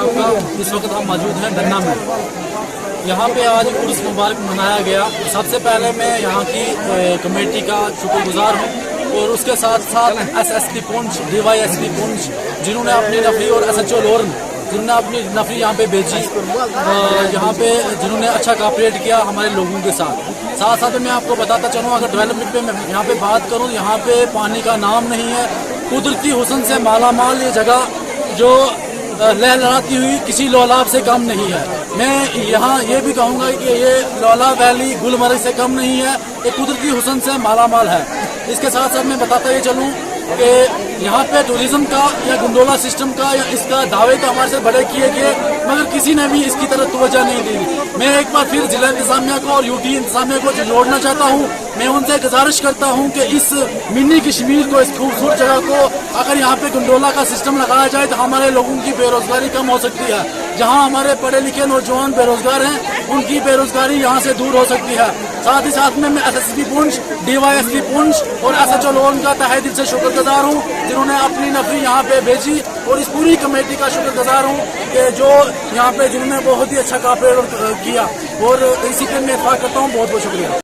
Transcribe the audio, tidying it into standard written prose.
आपका। इस वक्त हम मौजूद हैं डन्ना में। यहाँ पे आज उर्स मुबारक मनाया गया। सबसे पहले मैं यहाँ की कमेटी का शुक्रगुजार हूँ और उसके साथ साथ SSP पुंछ, DYSP पुंछ जिन्होंने अपनी नफरी और SHO लोरन जिन्होंने अपनी नफरी यहाँ पे भेजी, यहाँ पे जिन्होंने अच्छा कॉपरेट किया हमारे लोगों के साथ। साथ साथ मैं आपको बताता चलूँ, अगर डेवलपमेंट पे मैं यहाँ पे बात करूँ, यहाँ पे पानी का नाम नहीं है। कुदरती हुस्न से मालामाल ये जगह जो लहलहाती हुई किसी लौलाब से कम नहीं है। मैं यहाँ ये भी कहूँगा कि ये लौला वैली गुलमर्ग से कम नहीं है, ये कुदरती हुस्न से मालामाल है। इसके साथ साथ मैं बताता ये चलूँ कि यहाँ पे टूरिज्म का या गंडोला सिस्टम का या इसका दावे तो हमारे से बड़े किए गए, मगर किसी ने भी इसकी तरफ तवज्जो नहीं दी। मैं एक बार फिर जिला इंतजामिया को और UT इंतजामिया को जोड़ना चाहता हूँ। मैं उनसे गुजारिश करता हूँ कि इस मिनी कश्मीर को, इस खूबसूरत जगह को अगर यहाँ पे गंडोला का सिस्टम लगाया जाए तो हमारे लोगों की बेरोजगारी कम हो सकती है। जहाँ हमारे पढ़े लिखे नौजवान बेरोजगार हैं, उनकी बेरोजगारी यहाँ से दूर हो सकती है। साथ ही साथ में मैं SSP पुंछ, DYSP पुंछ और SHO लोन का तहे दिल से शुक्रगुजार हूँ जिन्होंने अपनी नफरी यहाँ पे भेजी, और इस पूरी कमेटी का शुक्रगुजार हूँ कि जो यहाँ पे जिन्होंने बहुत ही अच्छा कॉपरेट किया, और इसी पे मैं इत्फाक करता हूँ। बहुत बहुत शुक्रिया।